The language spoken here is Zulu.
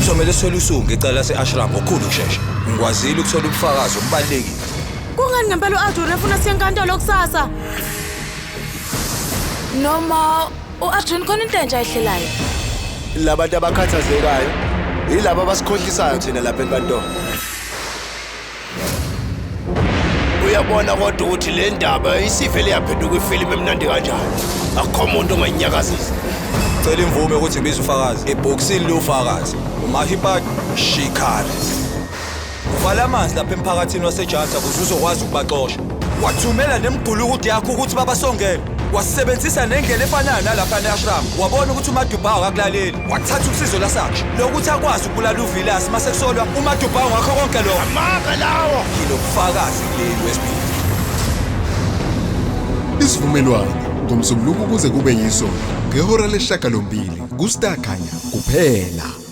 Kuzomela sithole usuku ngecala lase-Ashram ngokukhulu ukushesha. Ngikwazile ukuthola ubufakazi obubalulekile. Kungani ngempela u-Arjun efuna siye enkantolo kusasa? Noma u-Arjun khona into entsha ayihlelayo? Labantu abakhathazekayo yilabo abasikhohlisayo thina lapha enkantolo. Uyabona kodwa ukuthi le ndaba isivele yaphenduka ifilimu emnandi kanjani. Akukho umuntu ongayinyakazisa. Cela imvume ukuthi ngibize ufakazi. Ebhokisini lofakazi uMahibat Shikhali. Uvala amanzi lapha emphakathini waseJanta ukuze uzokwazi ukubaxosha. Wathumela nemigulukudu yakho ukuthi babasongele. Wasebenzisa nendlela efanayo nalapha e-Ashram. Wabona ukuthi uMadubawu akakulaleli. Wathatha usizo lasakhe lokuthi akwazi ukubulala uVilas mase kusolwa uMadubawu ngakho konke lokho. Amanga lawo. Yilobufakazi kuleli wesibili. Isivumelwano ngomsombuluko kuze kube yiso ngehora leshaka lombili kuStar Khanya kuphela.